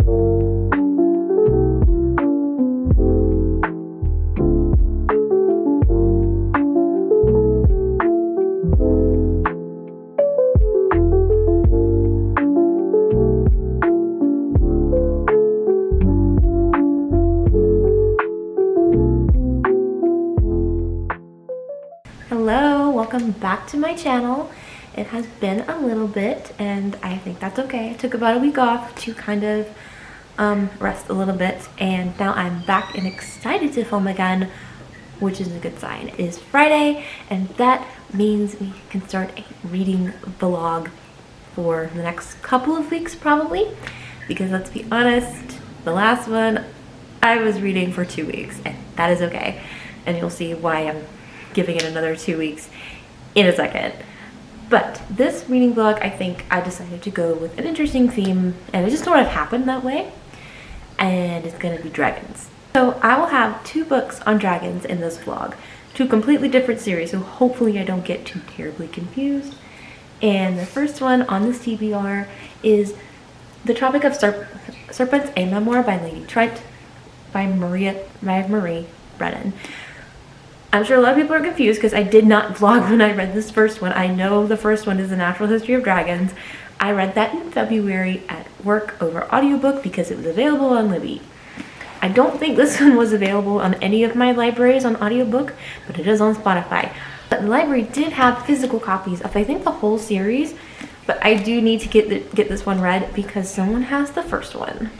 Hello, welcome back to my channel. It has been a little bit and I think that's okay. I took about a week off to kind of rest a little bit, and now I'm back and excited to film again, which is a good sign. It is Friday and that means we can start a reading vlog for the next couple of weeks probably, because let's be honest, the last one I was reading for 2 weeks and that is okay, and you'll see why I'm giving it another 2 weeks in a second. But this reading vlog, I think I decided to go with an interesting theme, and I just sort of happened that way, and it's gonna be dragons. So I will have 2 books on dragons in this vlog, 2 completely different series, so hopefully I don't get too terribly confused. And the first one on this TBR is The Tropic of Serpents, a memoir by Lady Trent by Marie Brennan. I'm sure a lot of people are confused because I did not vlog when I read this first one. I know the first one is The Natural History of Dragons. I read that in February at work over audiobook because it was available on Libby. I don't think this one was available on any of my libraries on audiobook, but it is on Spotify. But the library did have physical copies of, I think, the whole series, but I do need to get this one read because someone has the first one,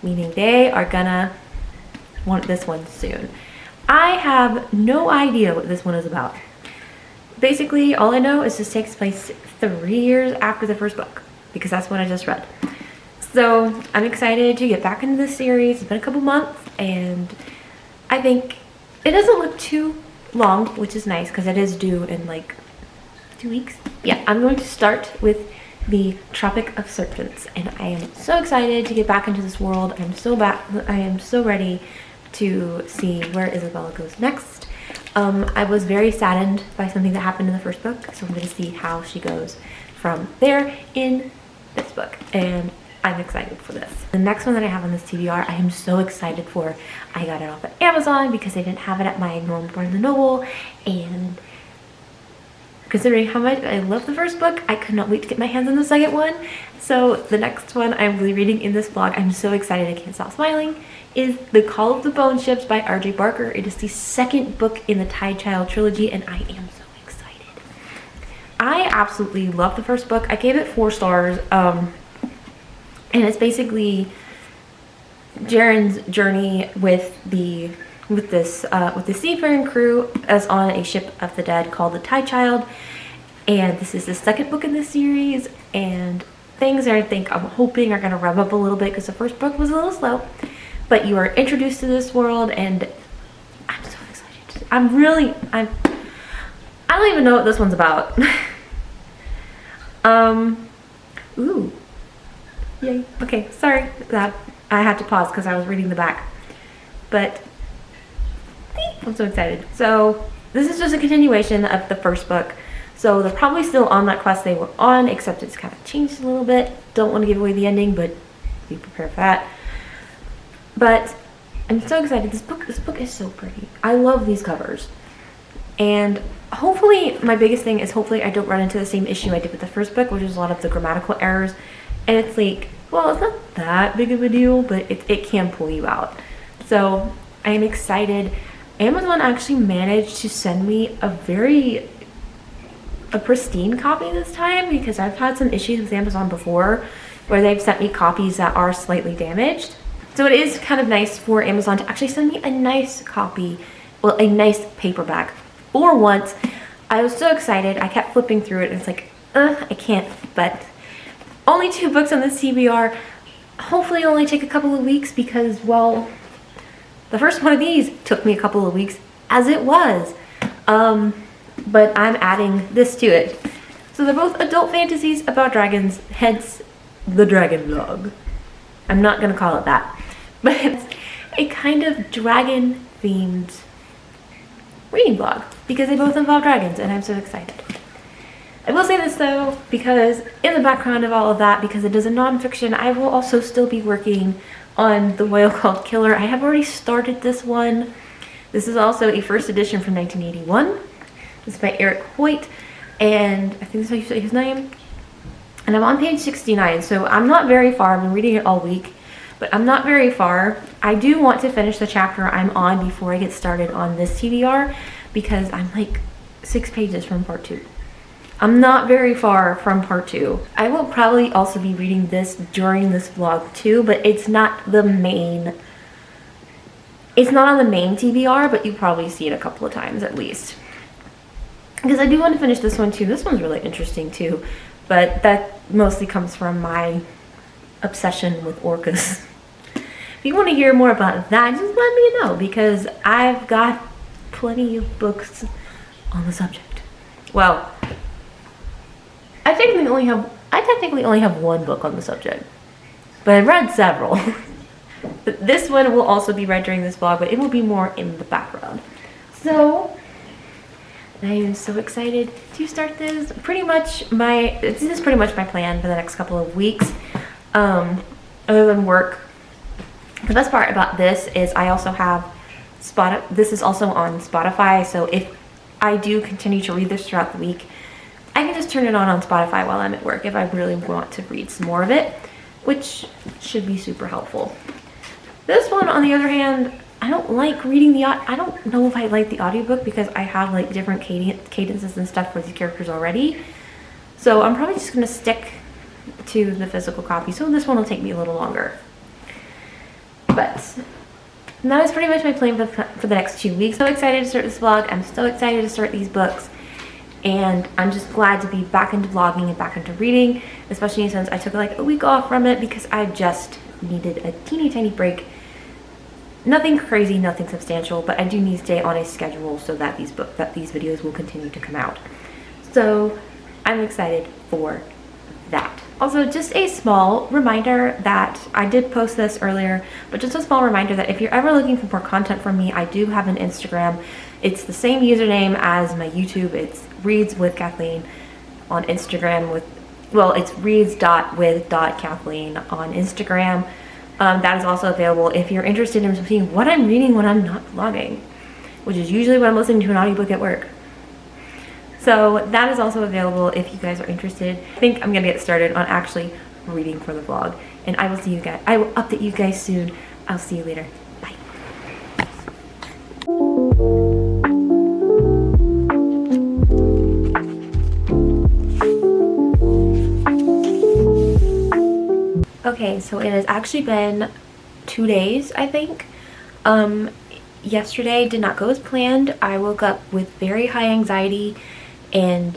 meaning they are gonna want this one soon. I have no idea what this one is about. Basically, all I know is this takes place 3 years after the first book, because that's what I just read. So I'm excited to get back into this series. It's been a couple months, and I think it doesn't look too long, which is nice because it is due in like 2 weeks. Yeah, I'm going to start with The Tropic of Serpents, and I am so excited to get back into this world. I am so ready to see where Isabella goes next. I was very saddened by something that happened in the first book, so I'm going to see how she goes from there in this book, and I'm excited for this. The next one that I have on this TBR, I am so excited for. I got it off of Amazon because I didn't have it at my normal Barnes & Noble, and considering how much I love the first book, I could not wait to get my hands on the second one. So the next one I'm really reading in this vlog, I'm so excited I can't stop smiling, is The Call of the Bone Ships by R.J. Barker. It is the second book in the Tide Child trilogy, and I am so excited. I absolutely love the first book. I gave it 4 stars, and it's basically Jaren's journey with the seafaring crew as on a ship of the dead called the Tide Child, and this is the second book in this series, and things I'm hoping are going to rev up a little bit because the first book was a little slow. But you are introduced to this world, and I'm so excited. I don't even know what this one's about. Ooh. Yay. Okay, sorry that I had to pause because I was reading the back. But I'm so excited. So this is just a continuation of the first book. So they're probably still on that quest they were on, except it's kind of changed a little bit. Don't want to give away the ending, but be prepared for that. But I'm so excited. This book is so pretty. I love these covers. And hopefully, my biggest thing is hopefully I don't run into the same issue I did with the first book, which is a lot of the grammatical errors. And it's like, well, it's not that big of a deal, but it can pull you out. So I am excited. Amazon actually managed to send me a pristine copy this time, because I've had some issues with Amazon before where they've sent me copies that are slightly damaged. So it is kind of nice for Amazon to actually send me a nice copy, well, a nice paperback. For once, I was so excited. I kept flipping through it and it's like, I can't. But only 2 books on this TBR. Hopefully it'll only take a couple of weeks because, well, the first one of these took me a couple of weeks as it was. But I'm adding this to it. So they're both adult fantasies about dragons, hence the dragon vlog. I'm not going to call it that. But it's a kind of dragon themed reading vlog because they both involve dragons, and I'm so excited. I will say this though, because in the background of all of that, because it is a nonfiction, I will also still be working on The Whale Called Killer. I have already started this one. This is also a first edition from 1981. This is by Eric Hoyt, and I think that's how you say his name. And I'm on page 69, so I'm not very far. I've been reading it all week, but I'm not very far. I do want to finish the chapter I'm on before I get started on this TBR, because I'm like 6 pages from part 2. I'm not very far from part 2. I will probably also be reading this during this vlog too, but it's not the main, it's not on the main TBR, but you probably see it a couple of times at least. Because I do want to finish this one too. This one's really interesting too, but that mostly comes from my obsession with orcas. If you want to hear more about that, just let me know, because I've got plenty of books on the subject. Well, I technically only have one book on the subject, but I've read several. But this one will also be read during this vlog, but it will be more in the background. So I am so excited to start this. This is pretty much my plan for the next couple of weeks, other than work. The best part about this is I also have this is also on Spotify, so if I do continue to read this throughout the week, I can just turn it on Spotify while I'm at work if I really want to read some more of it, which should be super helpful. This one, on the other hand, I don't like reading I don't know if I like the audiobook, because I have like different cadences and stuff for these characters already. So I'm probably just going to stick to the physical copy. So this one will take me a little longer. But that is pretty much my plan for the next 2 weeks. So excited to start this vlog. I'm so excited to start these books. And I'm just glad to be back into vlogging and back into reading, especially since I took like a week off from it because I just needed a teeny tiny break. Nothing crazy, nothing substantial, but I do need to stay on a schedule so that these videos will continue to come out. So I'm excited for that. Also, just a small reminder that I did post this earlier, but just a small reminder that if you're ever looking for more content from me, I do have an Instagram. It's the same username as my YouTube. It's Reads with Kathleen on Instagram. It's reads.with.kathleen on Instagram. That is also available if you're interested in seeing what I'm reading when I'm not vlogging, which is usually when I'm listening to an audiobook at work. So that is also available if you guys are interested. I think I'm gonna get started on actually reading for the vlog, and I will update you guys soon. I'll see you later. Bye. Okay, so it has actually been 2 days, I think. Yesterday did not go as planned. I woke up with very high anxiety and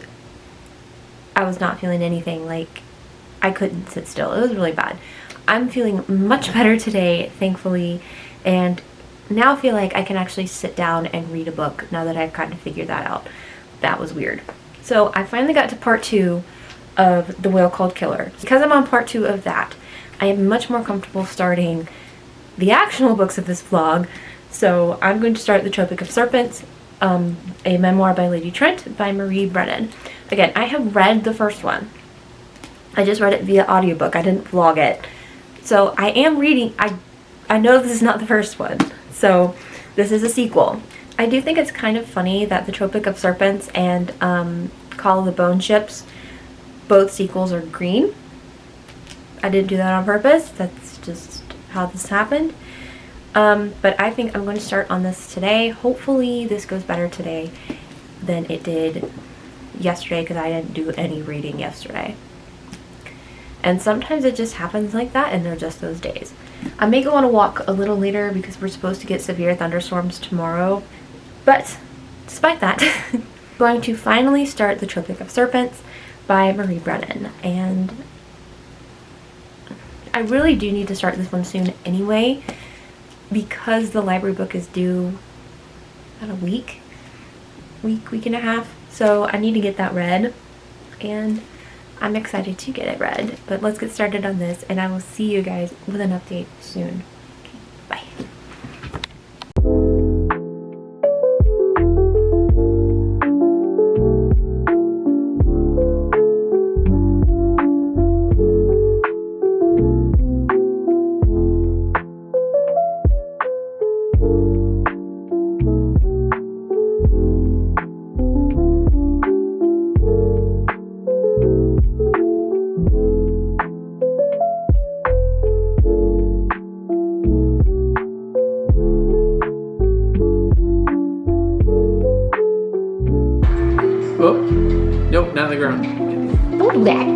I was not feeling anything. Like, I couldn't sit still. It was really bad. I'm feeling much better today, thankfully, and now feel like I can actually sit down and read a book now that I've kind of figured that out. That was weird. So I finally got to part 2 of The Whale Called Killer. Because I'm on part 2 of that, I am much more comfortable starting the actual books of this vlog. So I'm going to start The Tropic of Serpents, a memoir by Lady Trent by Marie Brennan. Again, I have read the first one. I just read it via audiobook. I didn't vlog it. So I am reading. I know this is not the first one. So this is a sequel. I do think it's kind of funny that The Tropic of Serpents and Call of the Bone Ships, both sequels, are green. I didn't do that on purpose. That's just how this happened. But I think I'm going to start on this today. Hopefully this goes better today than it did yesterday, because I didn't do any reading yesterday. And sometimes it just happens like that, and they're just those days. I may go on a walk a little later because we're supposed to get severe thunderstorms tomorrow. But despite that, I'm going to finally start The Tropic of Serpents by Marie Brennan. And I really do need to start this one soon anyway, because the library book is due about a week and a half. So I need to get that read, and I'm excited to get it read. But let's get started on this, and I will see you guys with an update soon. Okay, bye. on the ground. Don't do that.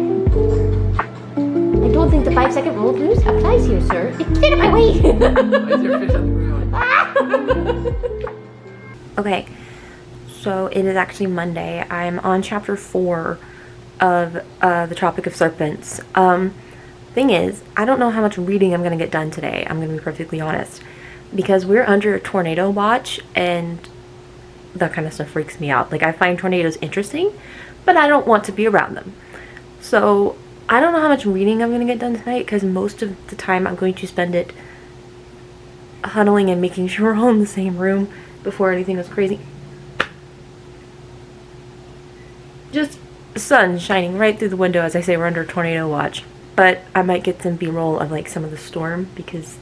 I don't think the 5-second rule applies here, sir. Get out of my way! Why is your fish on the ground? Okay, so it is actually Monday. I'm on chapter 4 of the Tropic of Serpents. Thing is, I don't know how much reading I'm going to get done today, I'm going to be perfectly honest. Because we're under a tornado watch, and that kind of stuff freaks me out. Like, I find tornadoes interesting, but I don't want to be around them. So, I don't know how much reading I'm going to get done tonight, because most of the time I'm going to spend it huddling and making sure we're all in the same room before anything goes crazy. Just sun shining right through the window as I say we're under a tornado watch. But I might get some B-roll of like some of the storm, because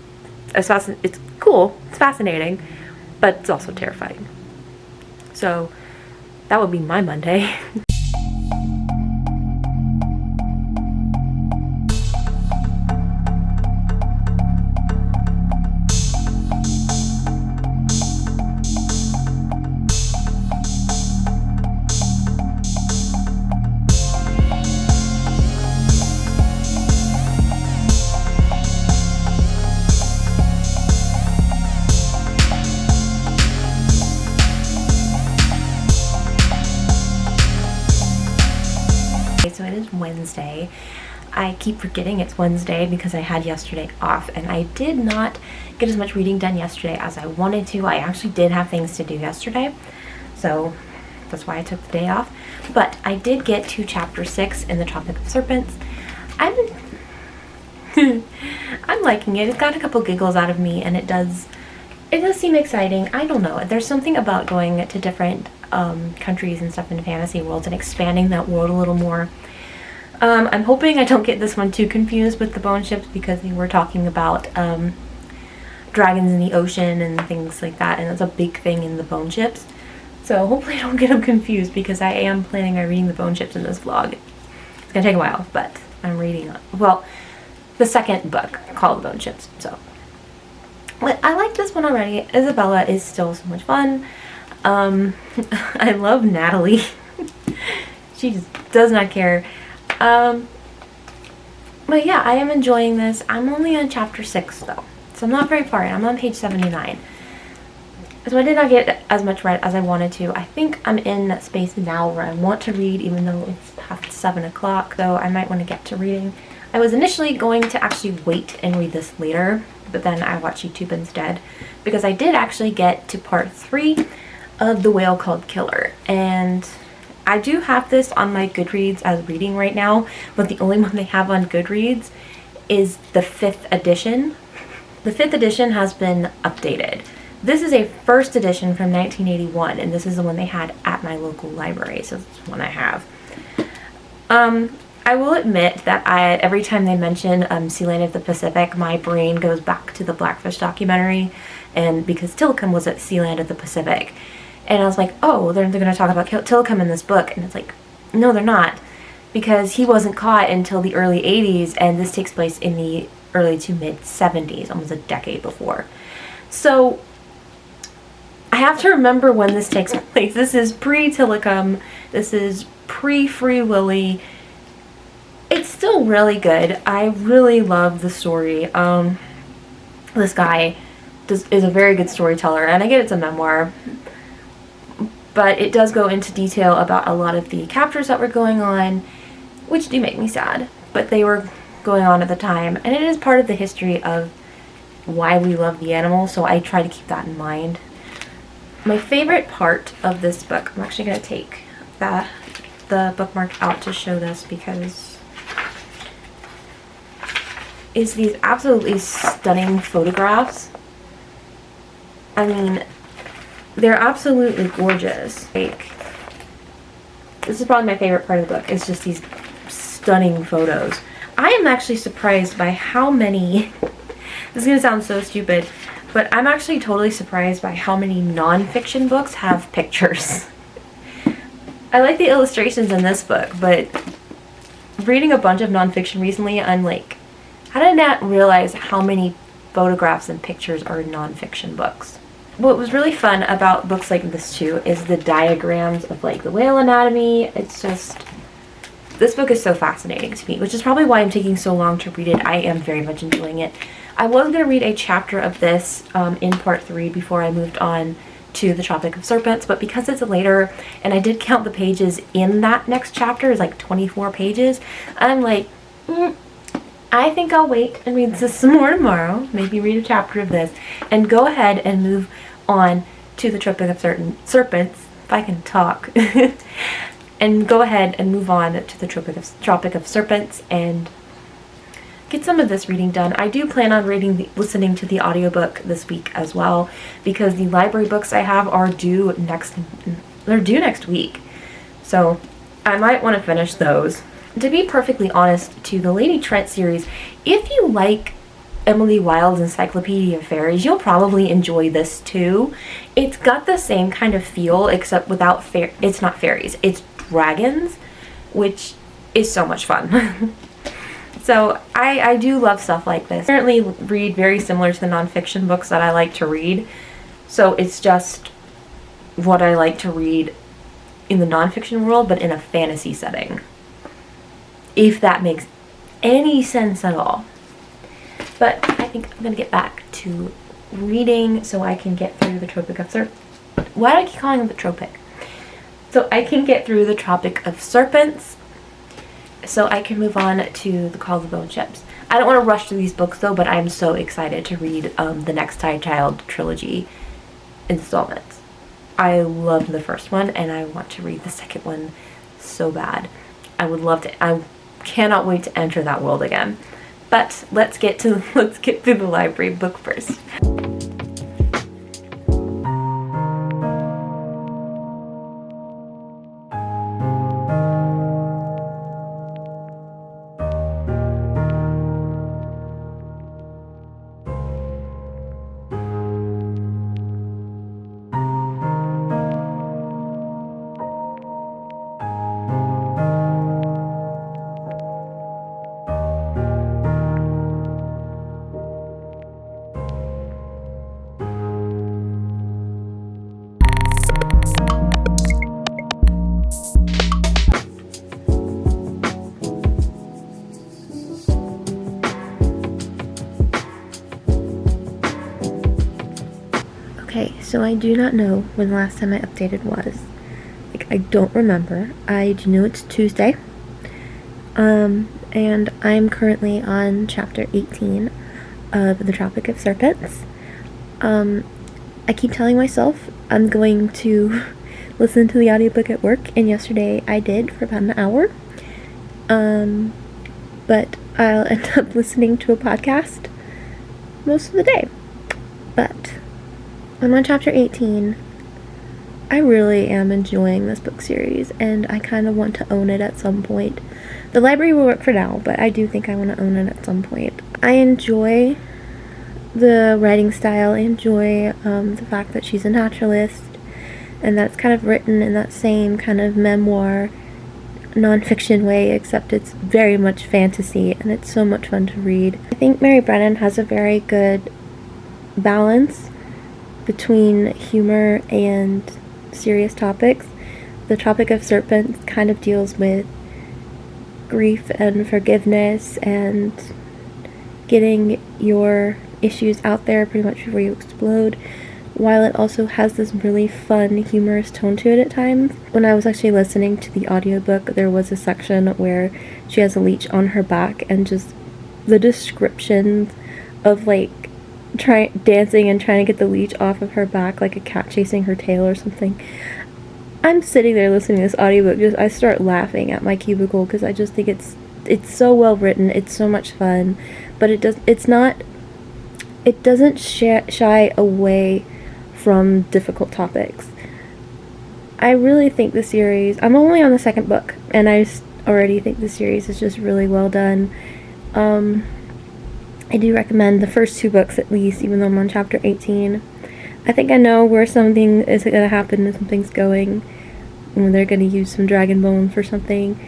it's cool, it's fascinating, but it's also terrifying. So that would be my Monday. So it is Wednesday. I keep forgetting it's Wednesday because I had yesterday off, and I did not get as much reading done yesterday as I wanted to. I actually did have things to do yesterday, so that's why I took the day off. But I did get to chapter 6 in the Tropic of Serpents. I'm liking it. It's got a couple giggles out of me, and it does seem exciting. I don't know. There's something about going to different countries and stuff in fantasy worlds and expanding that world a little more. I'm hoping I don't get this one too confused with the bone ships, because we were talking about dragons in the ocean and things like that, and that's a big thing in the bone ships. So hopefully I don't get them confused, because I am planning on reading the bone ships in this vlog. It's gonna take a while, but I'm reading, well, the second book called Bone Ships, so. But I like this one already. Isabella is still so much fun. I love Natalie. She just does not care. But yeah, I am enjoying this. I'm only on chapter 6 though, so I'm not very far in. I'm on page 79. So I did not get as much read as I wanted to. I think I'm in that space now where I want to read, even though it's past 7 o'clock, though I might want to get to reading. I was initially going to actually wait and read this later, but then I watched YouTube instead, because I did actually get to part 3 of The Whale Called Killer, and I do have this on my Goodreads as reading right now, but the only one they have on Goodreads is the 5th edition. The 5th edition has been updated. This is a first edition from 1981, and this is the one they had at my local library, so it's the one I have. I will admit that every time they mention Sealand of the Pacific, my brain goes back to the Blackfish documentary, and because Tilikum was at Sealand of the Pacific. And I was like, oh, they're going to talk about Tilikum in this book. And it's like, no, they're not. Because he wasn't caught until the early 80s, and this takes place in the early to mid 70s, almost a decade before. So I have to remember when this takes place. This is pre-Tilikum. This is pre-Free Willy. It's still really good. I really love the story. This guy is a very good storyteller, and I get it's a memoir. But it does go into detail about a lot of the captures that were going on, which do make me sad, but they were going on at the time, and it is part of the history of why we love the animal, so I try to keep that in mind. My favorite part of this book, I'm actually going to take the bookmark out to show this, because is these absolutely stunning photographs. I mean, they're absolutely gorgeous. Like, this is probably my favorite part of the book. It's just these stunning photos. I am actually surprised by how many, this is going to sound so stupid, but I'm actually totally surprised by how many nonfiction books have pictures. I like the illustrations in this book, but reading a bunch of nonfiction recently, I'm like, how did I not realize how many photographs and pictures are in nonfiction books? What was really fun about books like this too is the diagrams of like the whale anatomy. It's just This book is so fascinating to me, which is probably why I'm taking so long to read it. I am very much enjoying it. I was going to read a chapter of this in part 3 before I moved on to the Tropic of Serpents, but because it's later, and I did count the pages in that next chapter, is like 24 pages, I'm like, I think I'll wait and read this some more tomorrow, maybe read a chapter of this, and go ahead and move on to the Tropic of Serpents, if I can talk. And go ahead and move on to the Tropic of Serpents and get some of this reading done. I do plan on listening to the audiobook this week as well, because the library books I have are due next week. So I might want to finish those. To be perfectly honest, to the Lady Trent series, if you like Emily Wilde's Encyclopedia of Fairies, you'll probably enjoy this too. It's got the same kind of feel, except without it's not fairies, it's dragons, which is so much fun. So I do love stuff like this. I currently read very similar to the nonfiction books that I like to read, so it's just what I like to read in the nonfiction world, but in a fantasy setting, if that makes any sense at all. But I think I'm gonna get back to reading so I can get through the Tropic of Serpents. Why do I keep calling it the Tropic? So I can get through the Tropic of Serpents, so I can move on to the Call of the Bone Ships. I don't want to rush through these books though, but I'm so excited to read the next Child trilogy installments. I loved the first one, and I want to read the second one so bad. I would love to. I cannot wait to enter that world again. But let's get through the library book first. Okay, so I do not know when the last time I updated was. Like, I don't remember. I do know it's Tuesday. And I'm currently on chapter 18 of the Tropic of Serpents. I keep telling myself I'm going to listen to the audiobook at work, and yesterday I did for about an hour. But I'll end up listening to a podcast most of the day. But I'm on chapter 18. I really am enjoying this book series, and I kind of want to own it at some point. The library will work for now, but I do think I want to own it at some point. I enjoy the writing style. I enjoy the fact that she's a naturalist, and that's kind of written in that same kind of memoir, nonfiction way, except it's very much fantasy, and it's so much fun to read. I think Marie Brennan has a very good balance between humor and serious topics. The Tropic of Serpents kind of deals with grief and forgiveness and getting your issues out there pretty much before you explode, while it also has this really fun, humorous tone to it at times. When I was actually listening to the audiobook, there was a section where she has a leech on her back, and just the descriptions of like dancing and trying to get the leech off of her back like a cat chasing her tail or something. I'm sitting there listening to this audiobook, I start laughing at my cubicle because I just think it's so well written, it's so much fun, but it doesn't shy away from difficult topics. I really think the series, I'm only on the second book, and I already think the series is just really well done. I do recommend the first 2 books at least, even though I'm on chapter 18. I think I know where something is going to happen and something's going, and they're going to use some dragon bone for something,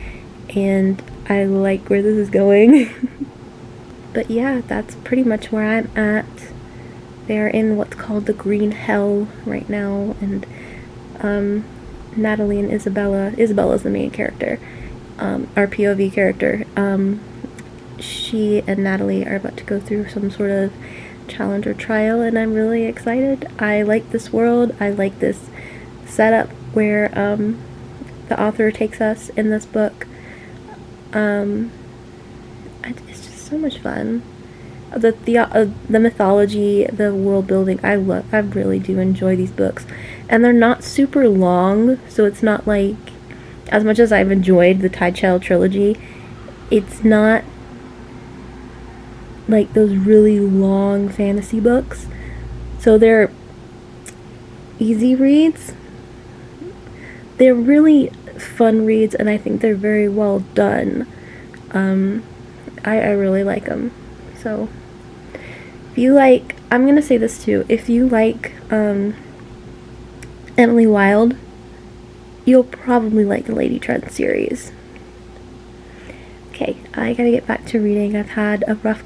and I like where this is going. But yeah, that's pretty much where I'm at. They're in what's called the Green Hell right now, and Natalie and Isabella's the main character, our POV character. She and Natalie are about to go through some sort of challenge or trial, and I'm really excited. I like this world. I like this setup where the author takes us in this book. It's just so much fun. The mythology, the world building, I really do enjoy these books, and they're not super long, so it's not like, as much as I've enjoyed the Tide Child trilogy, it's not like those really long fantasy books. So they're easy reads. They're really fun reads, and I think they're very well done. I really like them. So if you like, I'm gonna say this too, if you like Emily Wilde, you'll probably like the Lady Trent series. Okay, I gotta get back to reading. I had a rough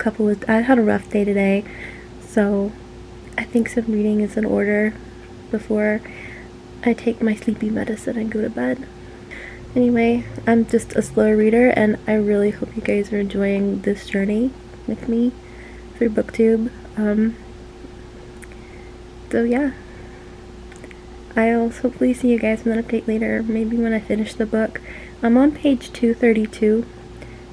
day today, so I think some reading is in order before I take my sleepy medicine and go to bed. Anyway, I'm just a slow reader, and I really hope you guys are enjoying this journey with me through BookTube. So yeah, I'll hopefully see you guys with an update later, maybe when I finish the book. I'm on page 232,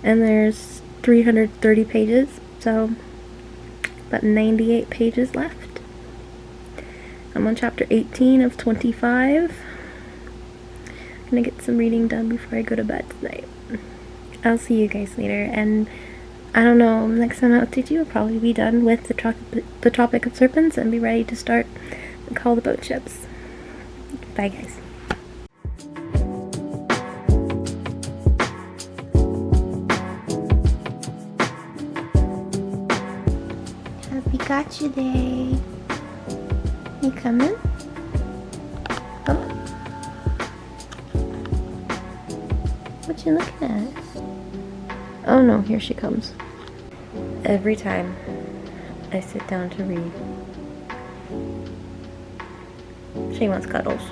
and there's 330 pages, so about 98 pages left. I'm on chapter 18 of 25. I'm gonna get some reading done before I go to bed tonight. I'll see you guys later, and I don't know, next time I'll update you, I'll probably be done with the Tropic of Serpents and be ready to start and call the boat ships. Bye guys. Happy Gotcha Day. You coming? Oh. What you looking at? Oh no, here she comes. Every time I sit down to read, she wants cuddles.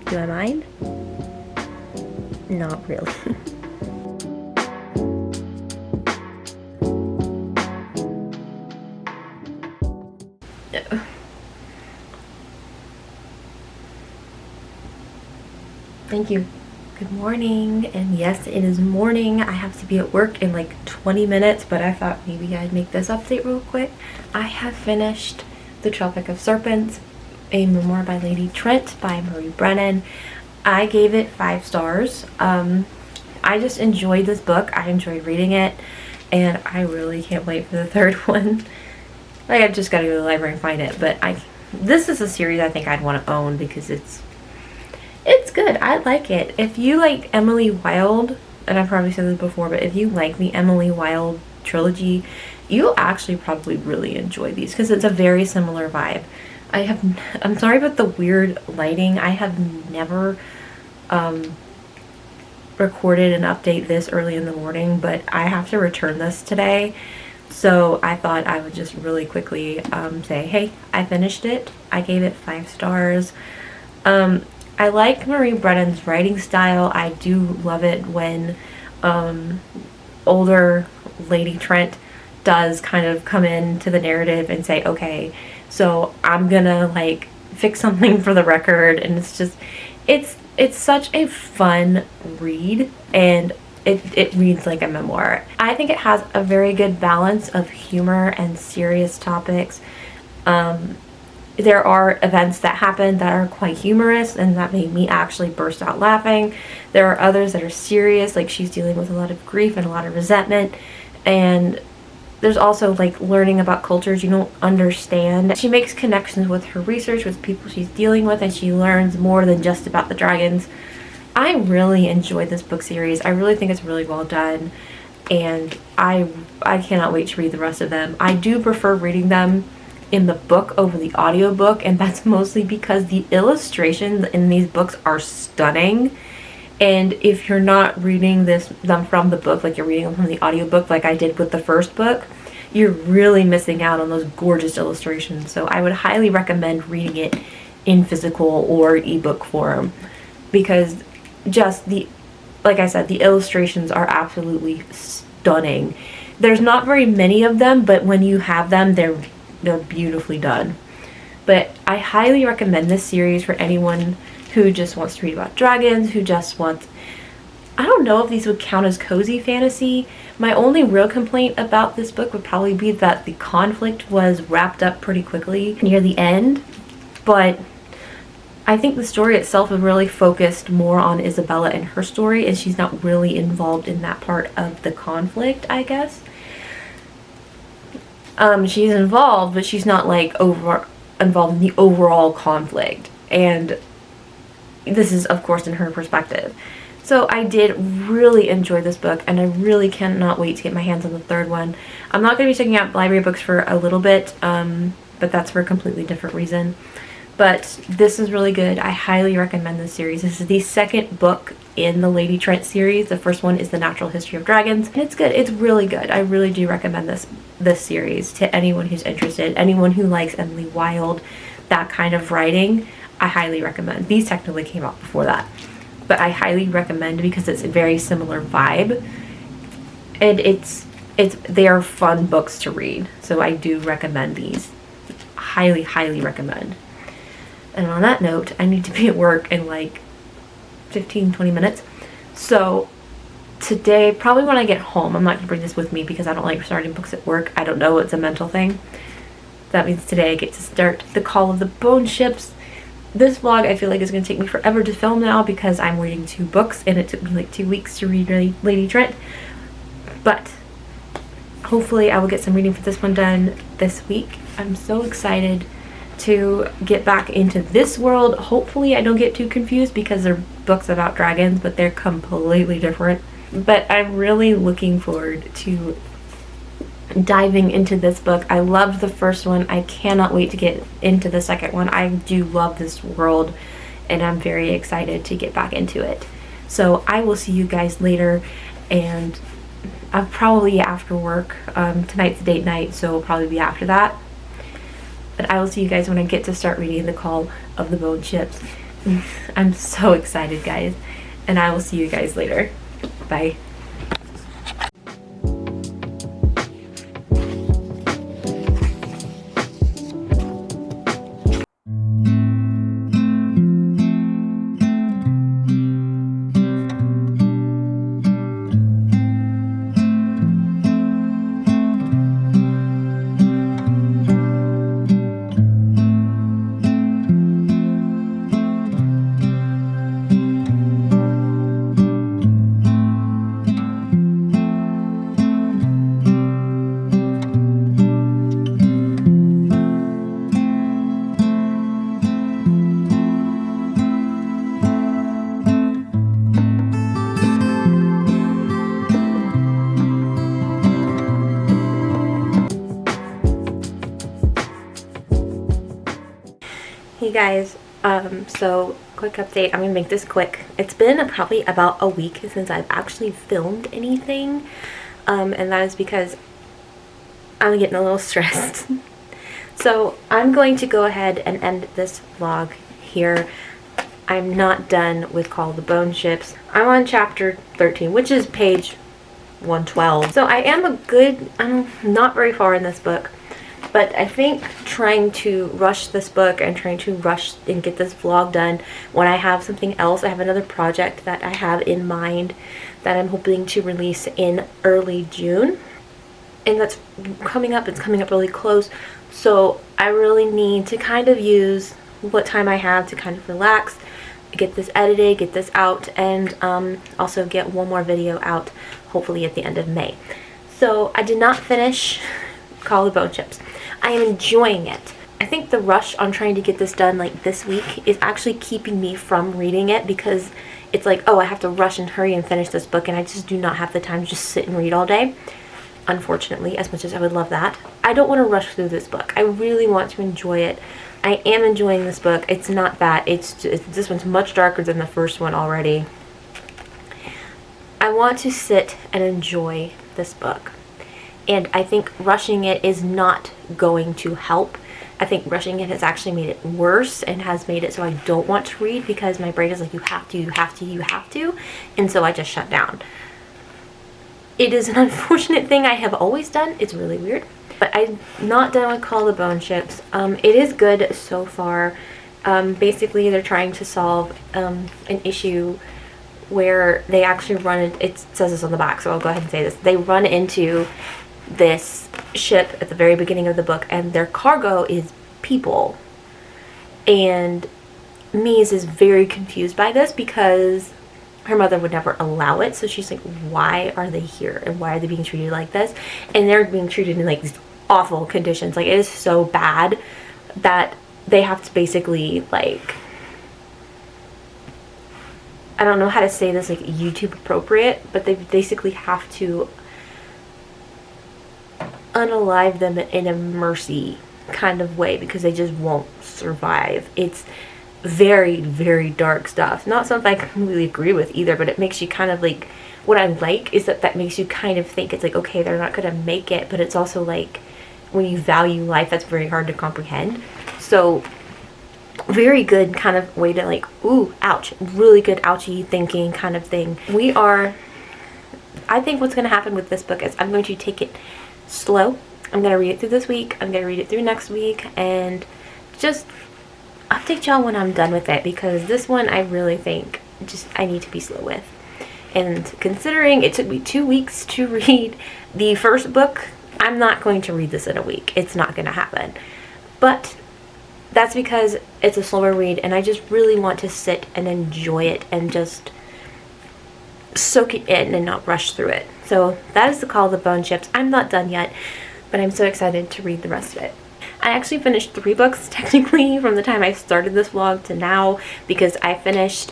Do I mind? Not really. Thank you. Good morning, and yes, it is morning. I have to be at work in like 20 minutes, but I thought maybe I'd make this update real quick. I have finished The Tropic of Serpents, a memoir by Lady Trent by Marie Brennan. I gave it 5 stars. I just enjoyed this book. I enjoyed reading it, and I really can't wait for the 3rd one. Like, I've just got to go to the library and find it, but this is a series I think I'd want to own because it's good. I like it. If you like Emily Wilde, and I've probably said this before, but if you like the Emily Wilde trilogy, you'll actually probably really enjoy these because it's a very similar vibe. I'm sorry about the weird lighting. I have never recorded an update this early in the morning, but I have to return this today. So I thought I would just really quickly say, hey, I finished it. I gave it 5 stars. I like Marie Brennan's writing style. I do love it when older Lady Trent does kind of come into the narrative and say, okay, so I'm gonna like fix something for the record, and it's just, it's such a fun read, and it reads like a memoir. I think it has a very good balance of humor and serious topics. There are events that happen that are quite humorous and that made me actually burst out laughing. There are others that are serious, like she's dealing with a lot of grief and a lot of resentment, and there's also like learning about cultures you don't understand. She makes connections with her research, with people she's dealing with, and she learns more than just about the dragons. I really enjoyed this book series. I really think it's really well done, and I cannot wait to read the rest of them. I do prefer reading them in the book over the audiobook, and that's mostly because the illustrations in these books are stunning. And if you're not reading them from the book, like you're reading them from the audiobook like I did with the first book, you're really missing out on those gorgeous illustrations. So I would highly recommend reading it in physical or ebook form. because just like I said, the illustrations are absolutely stunning. There's not very many of them, but when you have them, they're beautifully done. But I highly recommend this series for anyone who just wants to read about dragons, who just wants, I don't know if these would count as cozy fantasy. My only real complaint about this book would probably be that the conflict was wrapped up pretty quickly near the end, but I think the story itself is really focused more on Isabella and her story, and she's not really involved in that part of the conflict, I guess. She's involved, but she's not like involved in the overall conflict, and this is of course in her perspective. So I did really enjoy this book, and I really cannot wait to get my hands on the third one. I'm not going to be checking out library books for a little bit, but that's for a completely different reason. But this is really good. I highly recommend this series. This is the second book in the Lady Trent series. The first one is The Natural History of Dragons. And it's good. It's really good. I really do recommend this series to anyone who's interested. Anyone who likes Emily Wilde, that kind of writing, I highly recommend. These technically came out before that, but I highly recommend because it's a very similar vibe, and they are fun books to read. So I do recommend these. Highly recommend. And on that note, I need to be at work in like 15-20 minutes. So today, probably when I get home, I'm not going to bring this with me because I don't like starting books at work. I don't know, it's a mental thing. That means today I get to start The Call of the Bone Ships. This vlog I feel like is going to take me forever to film now because I'm reading 2 books and it took me like 2 weeks to read Lady Trent. But hopefully I will get some reading for this one done this week. I'm so excited to get back into this world. Hopefully I don't get too confused because they're books about dragons, but they're completely different. But I'm really looking forward to diving into this book. I loved the first one. I cannot wait to get into the second one. I do love this world and I'm very excited to get back into it. So I will see you guys later, and I'll probably after work. Tonight's date night, so it'll probably be after that. But I will see you guys when I get to start reading The Call of the Bone Ships. I'm so excited, guys. And I will see you guys later. Bye. Hey guys, so quick update. I'm gonna make this quick. It's been probably about a week since I've actually filmed anything, and that is because I'm getting a little stressed. So I'm going to go ahead and end this vlog here. I'm not done with Call of the Bone Ships. I'm on chapter 13, which is page 112. So I am I'm not very far in this book. But I think trying to rush this book and trying to rush and get this vlog done when I have something else, I have another project that I have in mind that I'm hoping to release in early June. And that's coming up. It's coming up really close. So I really need to kind of use what time I have to kind of relax, get this edited, get this out, and also get one more video out hopefully at the end of May. So I did not finish Call of the Bone Ships. I am enjoying it. I think the rush on trying to get this done like this week is actually keeping me from reading it because it's like, oh, I have to rush and hurry and finish this book, and I just do not have the time to just sit and read all day. Unfortunately, as much as I would love that. I don't want to rush through this book. I really want to enjoy it. I am enjoying this book. It's not that. This one's much darker than the first one already. I want to sit and enjoy this book. And I think rushing it is not going to help I think rushing it has actually made it worse and has made it so I don't want to read, because my brain is like, you have to, you have to, you have to, and so I just shut down. It is an unfortunate thing I have always done. It's really weird. But I'm not done with Call the Bone Ships. It is good so far. Basically, they're trying to solve an issue where they actually run it says this on the back, so I'll go ahead and say this. They run into this ship at the very beginning of the book, and their cargo is people. And Mies is very confused by this because her mother would never allow it. So she's like, why are they here, and why are they being treated like this? And they're being treated in like these awful conditions. Like, it is so bad that they have to basically, like, I don't know how to say this, like, YouTube appropriate, but they basically have to unalive them in a mercy kind of way because they just won't survive. It's very, very dark stuff. Not something I completely agree with either, but it makes you kind of like, what I like is that makes you kind of think it's like, okay, they're not gonna make it, but it's also like, when you value life, that's very hard to comprehend. So very good kind of way to like, ooh, ouch, really good ouchy thinking kind of thing. I think what's going to happen with this book is I'm going to take it slow. I'm going to read it through this week. I'm going to read it through next week and just update y'all when I'm done with it, because this one I really think I need to be slow with. And considering it took me 2 weeks to read the first book, I'm not going to read this in a week. It's not going to happen. But that's because it's a slower read, and I just really want to sit and enjoy it and just soak it in and not rush through it. So that is the Call of the Bone Ships. I'm not done yet, but I'm so excited to read the rest of it. I actually finished 3 books technically from the time I started this vlog to now, because I finished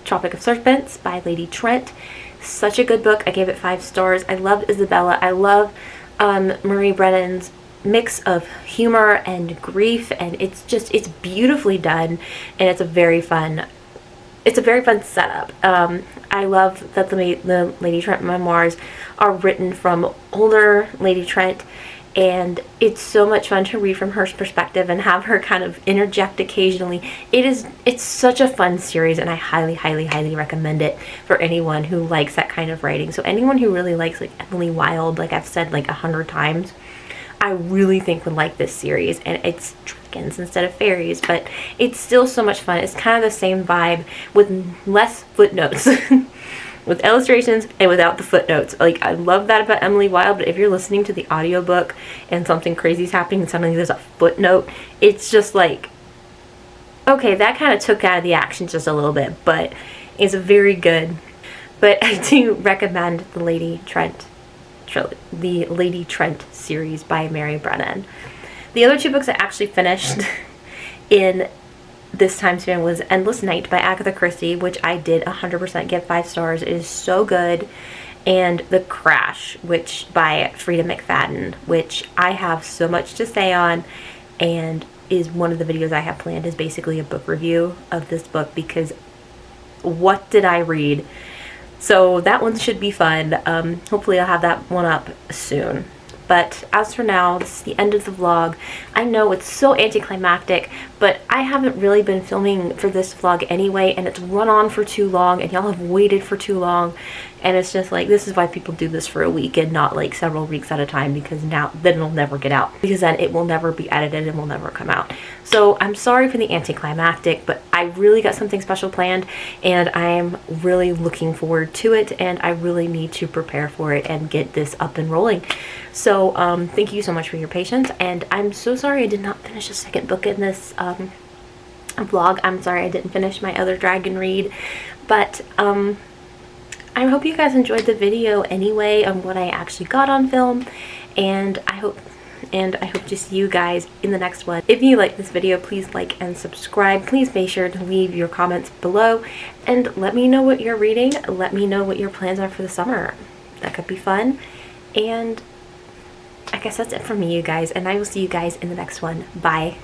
Tropic of Serpents by Lady Trent. Such a good book. I gave it 5 stars. I loved Isabella. I love Marie Brennan's mix of humor and grief, and it's beautifully done, and it's a very fun setup. I love that the Lady Trent memoirs are written from older Lady Trent, and it's so much fun to read from her perspective and have her kind of interject occasionally. It's such a fun series, and I highly, highly, highly recommend it for anyone who likes that kind of writing. So anyone who really likes like Emily Wilde, like I've said like 100 times, I really think would like this series. And it's dragons instead of fairies, but it's still so much fun. It's kind of the same vibe with less footnotes. With illustrations and without the footnotes. Like, I love that about Emily Wilde, but if you're listening to the audiobook and something crazy is happening and suddenly there's a footnote, it's just like, okay, that kind of took out of the action just a little bit, but it's very good. But I do recommend the Lady Trent series by Marie Brennan. The other 2 books I actually finished in this time span was Endless Night by Agatha Christie, which I did 100% give 5 stars. It is so good. And The Crash, which by Frida McFadden, which I have so much to say on, and is one of the videos I have planned is basically a book review of this book, because what did I read? So that one should be fun. Hopefully I'll have that one up soon. But as for now, this is the end of the vlog. I know it's so anticlimactic, but I haven't really been filming for this vlog anyway, and it's run on for too long, and y'all have waited for too long. And it's just like, this is why people do this for a week and not like several weeks at a time, because then it'll never get out, because then it will never be edited and will never come out. So I'm sorry for the anticlimactic, but I really got something special planned, and I'm really looking forward to it, and I really need to prepare for it and get this up and rolling. So thank you so much for your patience, and I'm so sorry I did not finish a second book in this vlog. I'm sorry I didn't finish my other dragon read, but I hope you guys enjoyed the video anyway on what I actually got on film, and I hope to see you guys in the next one. If you like this video, please like and subscribe. Please make sure to leave your comments below and let me know what you're reading. Let me know what your plans are for the summer. That could be fun. And I guess that's it for me, you guys, and I will see you guys in the next one. Bye.